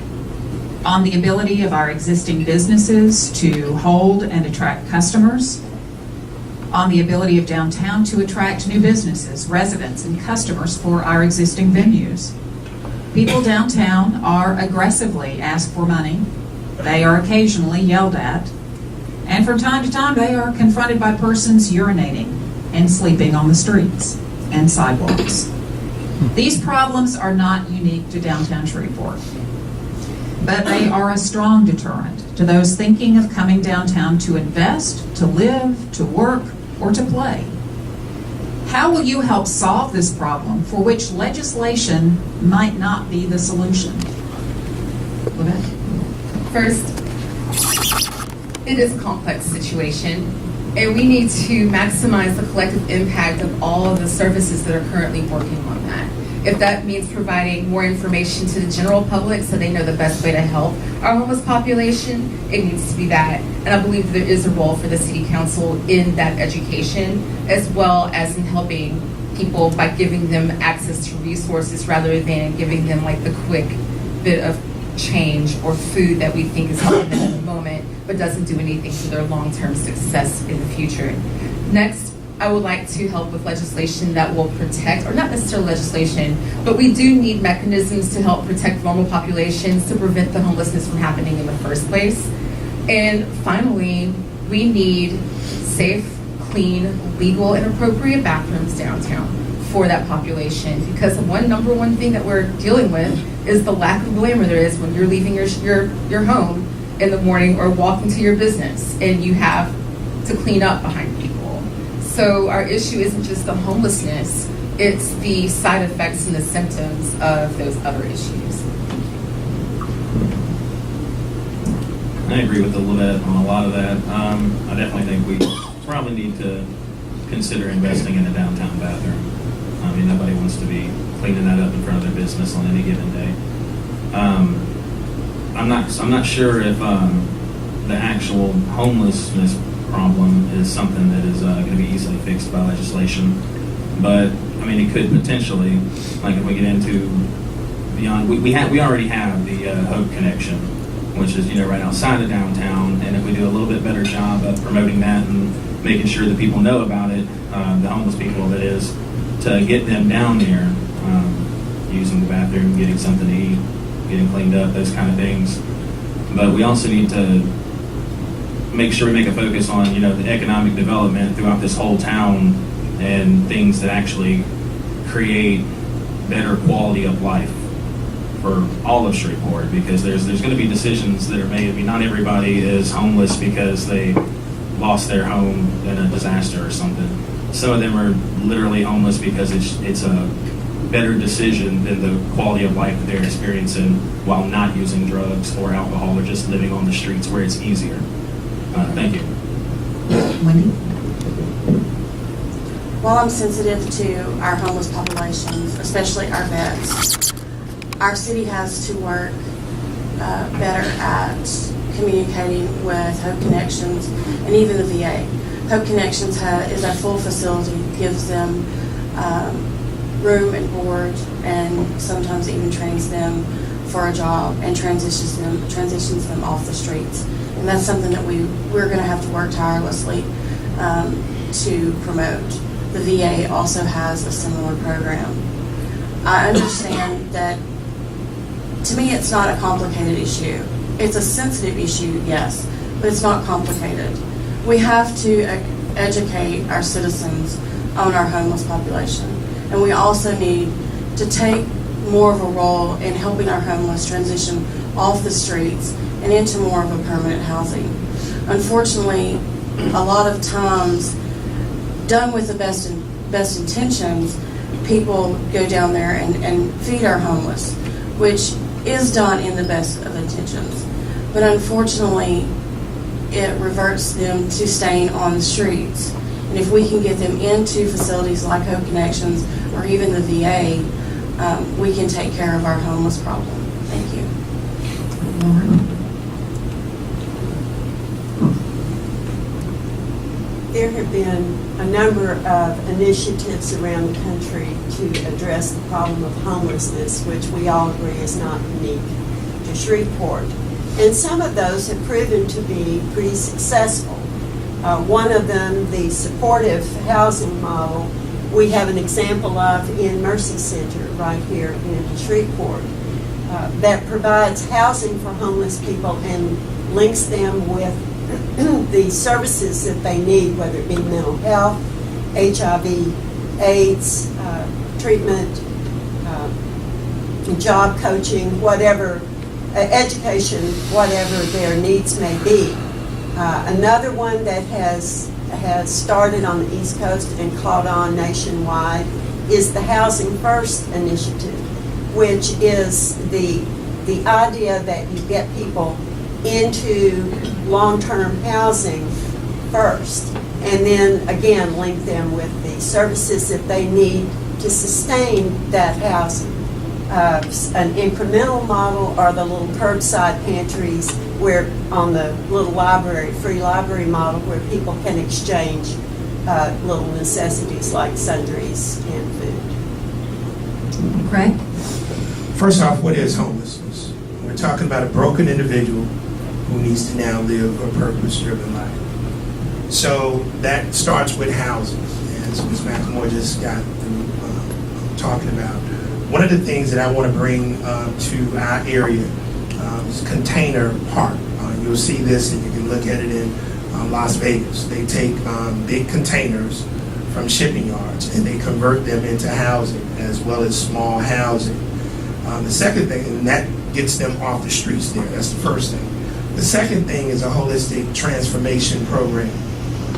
on the ability of our existing businesses to hold and attract customers, on the ability of downtown to attract new businesses, residents, and customers for our existing venues. People downtown are aggressively asked for money. They are occasionally yelled at. And from time to time, they are confronted by persons urinating and sleeping on the streets and sidewalks. These problems are not unique to downtown Shreveport, but they are a strong deterrent to those thinking of coming downtown to invest, to live, to work, or to play. How will you help solve this problem for which legislation might not be the solution? Lavette? First, it is a complex situation, and we need to maximize the collective impact of all of the services that are currently working on that. If that means providing more information to the general public so they know the best way to help our homeless population, it needs to be that. And I believe there is a role for the City Council in that education, as well as in helping people by giving them access to resources rather than giving them like the quick bit of change or food that we think is helping them in the moment, but doesn't do anything for their long-term success in the future. Next, I would like to help with legislation that will protect, or not necessarily legislation, but we do need mechanisms to help protect vulnerable populations to prevent the homelessness from happening in the first place. And finally, we need safe, clean, legal, and appropriate bathrooms downtown for that population, because the number one thing that we're dealing with is the lack of glamour there is when you're leaving your home in the morning or walking to your business and you have to clean up behind people. So our issue isn't just the homelessness, it's the side effects and the symptoms of those other issues. I agree with Livette on a lot of that. I definitely think we probably need to consider investing in a downtown bathroom. I mean, nobody wants to be cleaning that up in front of their business on any given day. I'm not sure if the actual homelessness problem is something that is going to be easily fixed by legislation. But I mean, it could potentially, like if we get into beyond, we already have the Hope Connection, which is right outside of downtown, and if we do a little bit better job of promoting that and making sure that people know about it, the homeless people that is, to get them down there, using the bathroom, getting something to eat, getting cleaned up, those kind of things. But we also need to make sure we make a focus on the economic development throughout this whole town and things that actually create better quality of life for all of Shreveport, because there's going to be decisions that are made. I mean, not everybody is homeless because they lost their home in a disaster or something. Some of them are literally homeless because it's a better decision than the quality of life that they're experiencing while not using drugs or alcohol or just living on the streets where it's easier. Thank you. Wendy? While I'm sensitive to our homeless populations, especially our vets, our city has to work better at communicating with Hope Connections and even the VA. Hope Connections is a full facility, gives them room and board, and sometimes even trains them for a job and transitions them off the streets. And that's something that we're going to have to work tirelessly to promote. The VA also has a similar program. I understand that, to me, it's not a complicated issue. It's a sensitive issue, yes, but it's not complicated. We have to educate our citizens on our homeless population, and we also need to take more of a role in helping our homeless transition off the streets and into more of a permanent housing. Unfortunately, a lot of times, done with the best intentions, people go down there and feed our homeless, which is done in the best of intentions. But unfortunately, it reverts them to staying on the streets. And if we can get them into facilities like Hope Connections or even the VA, we can take care of our homeless problem. Thank you. Lauren? There have been a number of initiatives around the country to address the problem of homelessness, which we all agree is not unique to Shreveport. And some of those have proven to be pretty successful. One of them, the supportive housing model, we have an example of in Mercy Center right here in Shreveport, that provides housing for homeless people and links them with the services that they need, whether it be mental health, HIV, AIDS, treatment, job coaching, whatever, education, whatever their needs may be. Another one that has started on the East Coast and caught on nationwide is the Housing First initiative, which is the idea that you get people into long-term housing first, and then again link them with the services that they need to sustain that housing. An incremental model are the little curbside pantries where on the little library, free library model, where people can exchange little necessities like sundries and food. Craig? First off, what is homelessness? We're talking about a broken individual who needs to now live a purpose-driven life. So that starts with housing, as Ms. McLemore just got through talking about. One of the things that I want to bring to our area is Container Park. You'll see this, and you can look at it in Las Vegas. They take big containers from shipping yards, and they convert them into housing, as well as small housing. The second thing, and that gets them off the streets there. That's the first thing. The second thing is a holistic transformation program.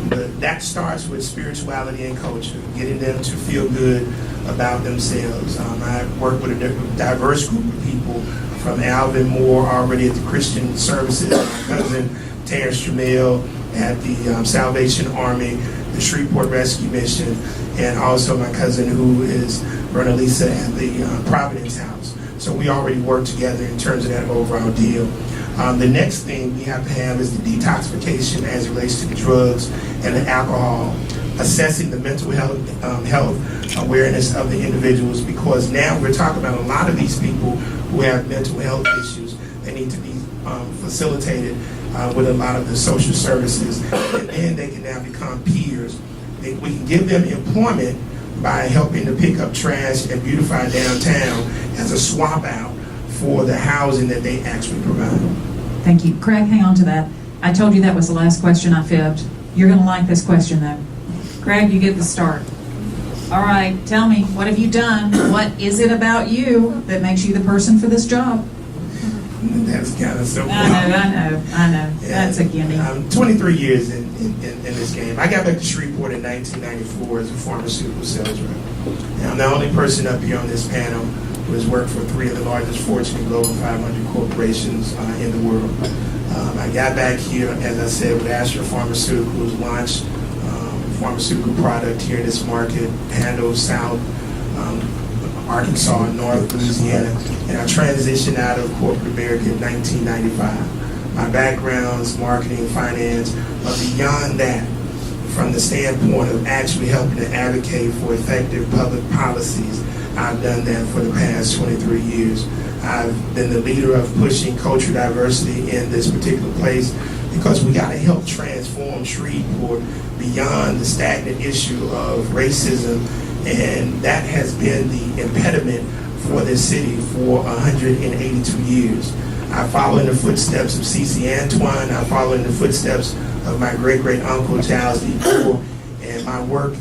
But that starts with spirituality and culture, getting them to feel good about themselves. I work with a diverse group of people, from Alvin Moore already at the Christian Services, my cousin Terrence Jamil at the Salvation Army, the Shreveport Rescue Mission, and also my cousin who is Verna Lisa at the Providence House. So we already work together in terms of that overall deal. The next thing we have to have is the detoxification as it relates to the drugs and the alcohol, assessing the mental health awareness of the individuals, because now we're talking about a lot of these people who have mental health issues. They need to be facilitated with a lot of the social services, and then they can now become peers. We can give them employment by helping to pick up trash and beautify downtown as a swap out for the housing that they actually provide. Thank you. Craig, hang on to that. I told you that was the last question. I fibbed. You're going to like this question, though. Craig, you get the start. All right, tell me, what have you done? What is it about you that makes you the person for this job? That's kind of simple. I know. Yeah, that's a gimme. I'm 23 years in this game. I got back to Shreveport in 1994 as a pharmaceutical sales rep. And I'm the only person up here on this panel who has worked for 3 of the largest Fortune Global 500 corporations in the world. I got back here, as I said, with Astra Pharmaceuticals, launched pharmaceutical product here in this market, handled South Arkansas and North Louisiana, and I transitioned out of corporate America in 1995. My background's marketing, finance, but beyond that, from the standpoint of actually helping to advocate for effective public policies, I've done that for the past 23 years. I've been the leader of pushing cultural diversity in this particular place, because we got to help transform Shreveport beyond the stagnant issue of racism, and that has been the impediment for this city for 182 years. I follow in the footsteps of C.C. Antoine. I follow in the footsteps of my great-great-uncle, Charles D. Poole, and my work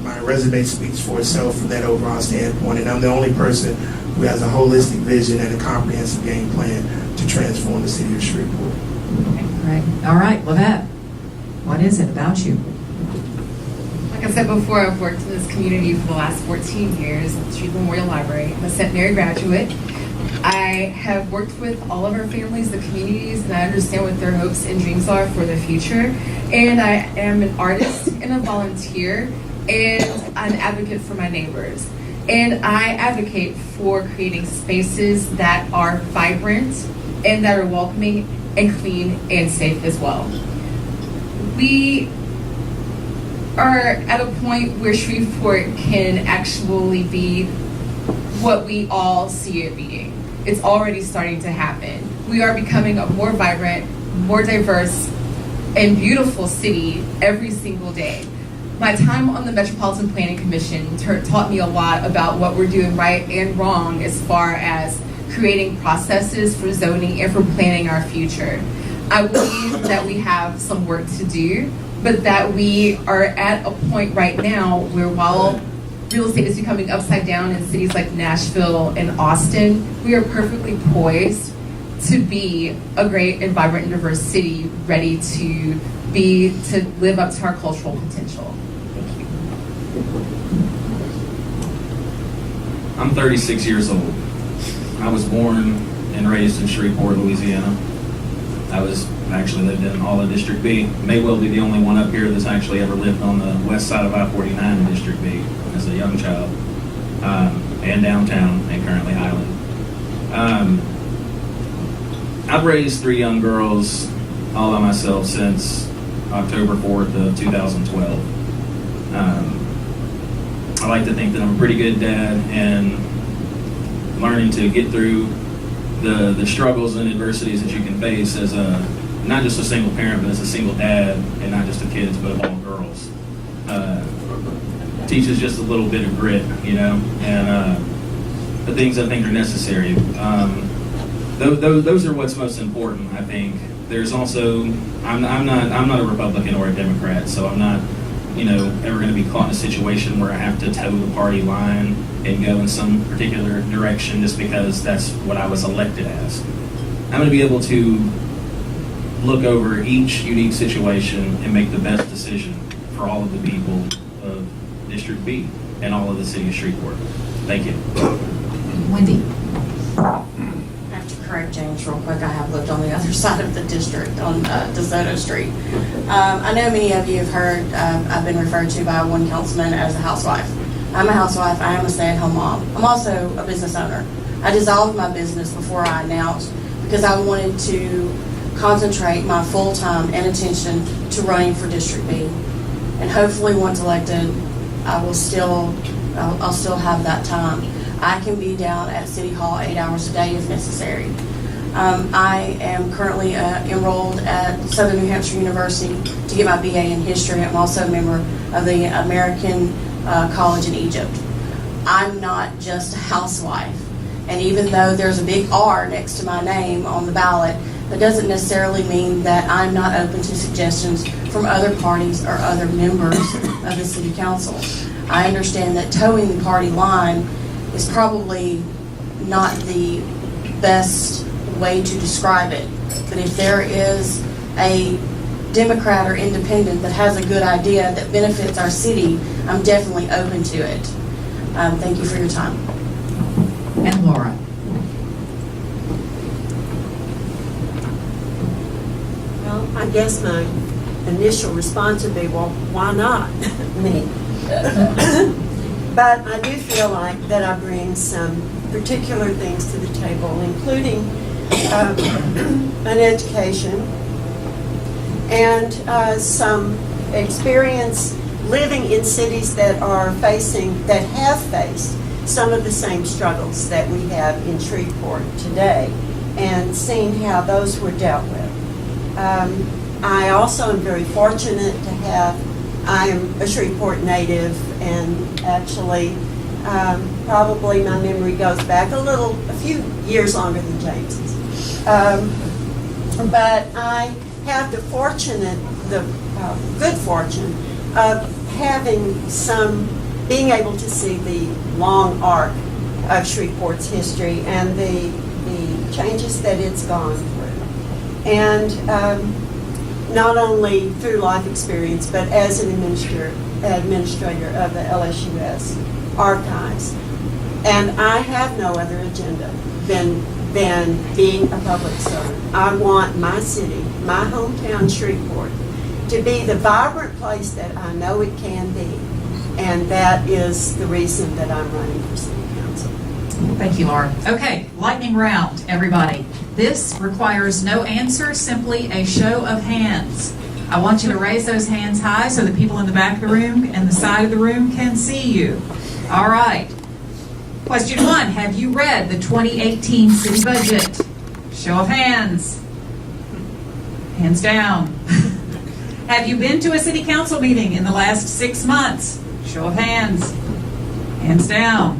my resume speaks for itself from that overall standpoint, and I'm the only person who has a holistic vision and a comprehensive game plan to transform the city of Shreveport. Right. All right, Lavette, what is it about you? Like I said before, I've worked in this community for the last 14 years at the Street Memorial Library. I'm a centenary graduate. I have worked with all of our families, the communities, and I understand what their hopes and dreams are for the future. And I am an artist and a volunteer and an advocate for my neighbors. And I advocate for creating spaces that are vibrant and that are welcoming and clean and safe as well. We are at a point where Shreveport can actually be what we all see it being. It's already starting to happen. We are becoming a more vibrant, more diverse, and beautiful city every single day. My time on the Metropolitan Planning Commission taught me a lot about what we're doing right and wrong as far as creating processes for zoning and for planning our future. I believe that we have some work to do, but that we are at a point right now where while real estate is becoming upside down in cities like Nashville and Austin, we are perfectly poised to be a great and vibrant and diverse city ready to live up to our cultural potential. Thank you. I'm 36 years old. I was born and raised in Shreveport, Louisiana. I was actually lived in all of District B. May well be the only one up here that's actually ever lived on the west side of I-49 in District B as a young child, and downtown, and currently Highland. I've raised 3 young girls all by myself since October 4th of 2012. I like to think that I'm a pretty good dad, and learning to get through the struggles and adversities that you can face as not just a single parent, but as a single dad, and not just of kids, but of all girls. Teaches just a little bit of grit, and the things I think are necessary. Those are what's most important, I think. There's also, I'm not a Republican or a Democrat, so I'm not, ever going to be caught in a situation where I have to toe the party line and go in some particular direction just because that's what I was elected as. I'm going to be able to look over each unique situation and make the best decision for all of the people of District B and all of the city of Shreveport. Thank you. Wendy? I have to correct James real quick. I have lived on the other side of the district on DeSoto Street. I know many of you have heard I've been referred to by one councilman as a housewife. I'm a housewife. I am a stay-at-home mom. I'm also a business owner. I dissolved my business before I announced because I wanted to concentrate my full time and attention to running for District B. And hopefully once elected, I'll still have that time. I can be down at City Hall 8 hours a day if necessary. I am currently enrolled at Southern New Hampshire University to get my BA in history. I'm also a member of the American College in Egypt. I'm not just a housewife. And even though there's a big R next to my name on the ballot, that doesn't necessarily mean that I'm not open to suggestions from other parties or other members of the City Council. I understand that towing the party line is probably not the best way to describe it. But if there is a Democrat or independent that has a good idea that benefits our city, I'm definitely open to it. Thank you for your time. And Laura? Well, I guess my initial response would be, well, why not me? But I do feel like that I bring some particular things to the table, including an education and some experience living in cities that have faced some of the same struggles that we have in Shreveport today, and seeing how those were dealt with. I also am very fortunate to I am a Shreveport native, and actually probably my memory goes back a few years longer than James's. But I have the good fortune of being able to see the long arc of Shreveport's history and the changes that it's gone through. And not only through life experience, but as an administrator of the LSUS archives. And I have no other agenda than being a public servant. I want my city, my hometown Shreveport, to be the vibrant place that I know it can be. And that is the reason that I'm running for city council. Thank you, Laura. Okay, lightning round, everybody. This requires no answer, simply a show of hands. I want you to raise those hands high so the people in the back of the room and the side of the room can see you. All right. Question 1, have you read the 2018 city budget? Show of hands. Hands down. Have you been to a city council meeting in the last 6 months? Show of hands. Hands down.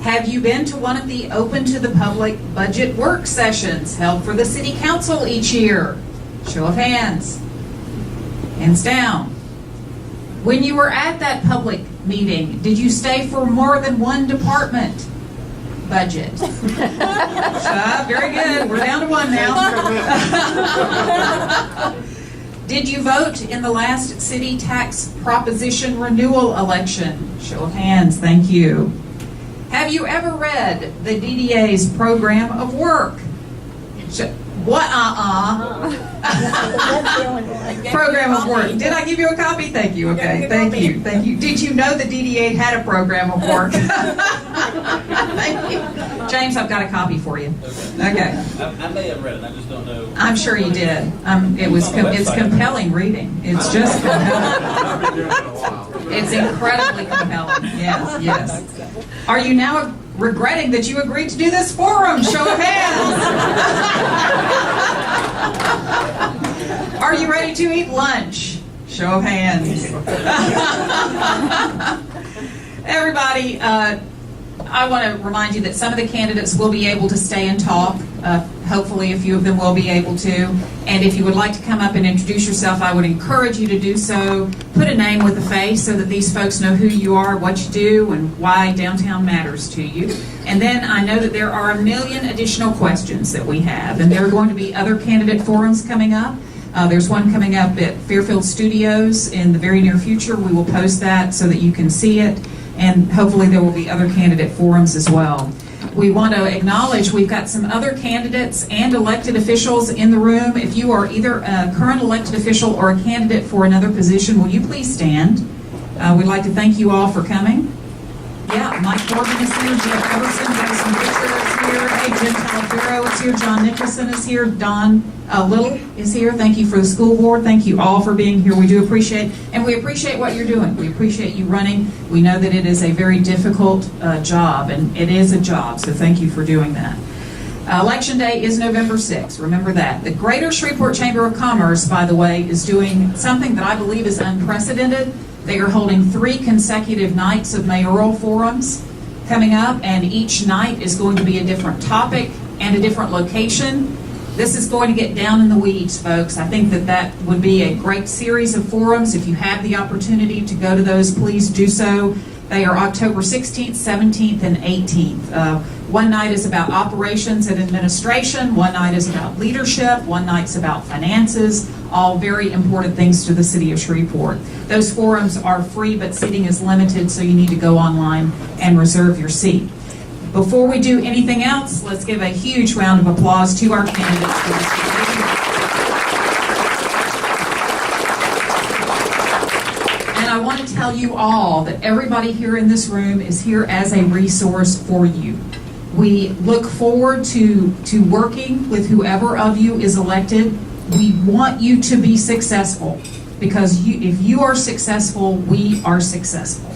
Have you been to one of the open to the public budget work sessions held for the city council each year? Show of hands. Hands down. When you were at that public meeting, did you stay for more than one department budget? Very good. We're down to one now. Did you vote in the last city tax proposition renewal election? Show of hands. Thank you. Have you ever read the DDA's program of work? What? Program of work. Did I give you a copy? Thank you. Okay. Thank you. Thank you. Did you know the DDA had a program of work? Thank you. James, I've got a copy for you. Okay. I may have read it. I just don't know. I'm sure you did. It's compelling reading. It's just compelling. It's incredibly compelling. Yes, yes. Are you now regretting that you agreed to do this forum? Show of hands. Are you ready to eat lunch? Show of hands. Everybody, I want to remind you that some of the candidates will be able to stay and talk. Hopefully, a few of them will be able to. And if you would like to come up and introduce yourself, I would encourage you to do so. Put a name with a face so that these folks know who you are, what you do, and why downtown matters to you. And then I know that there are a million additional questions that we have, and there are going to be other candidate forums coming up. There's one coming up at Fairfield Studios in the very near future. We will post that so that you can see it, and hopefully there will be other candidate forums as well. We want to acknowledge we've got some other candidates and elected officials in the room. If you are either a current elected official or a candidate for another position, will you please stand? We'd like to thank you all for coming. Yeah, Mike Corbin is here, Jim Everson, Jason Fisher is here, hey, Jim Talavero is here, John Nicholson is here, Don Little is here. Thank you for the school board. Thank you all for being here. We do appreciate, and we appreciate what you're doing. We appreciate you running. We know that it is a very difficult job, and it is a job, so thank you for doing that. Election day is November 6th. Remember that. The Greater Shreveport Chamber of Commerce, by the way, is doing something that I believe is unprecedented. They are holding 3 consecutive nights of mayoral forums coming up, and each night is going to be a different topic and a different location. This is going to get down in the weeds, folks. I think that would be a great series of forums. If you have the opportunity to go to those, please do so. They are October 16th, 17th, and 18th. One night is about operations and administration. One night is about leadership. One night's about finances. All very important things to the city of Shreveport. Those forums are free, but seating is limited, so you need to go online and reserve your seat. Before we do anything else, let's give a huge round of applause to our candidates for this position. And I want to tell you all that everybody here in this room is here as a resource for you. We look forward to working with whoever of you is elected. We want you to be successful, because if you are successful, we are successful.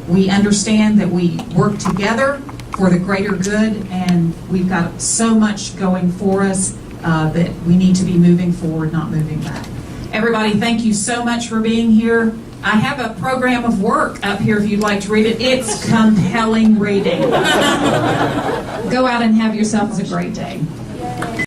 We understand that we work together for the greater good, and we've got so much going for us that we need to be moving forward, not moving back. Everybody, thank you so much for being here. I have a program of work up here if you'd like to read it. It's compelling reading. Go out and have yourselves a great day.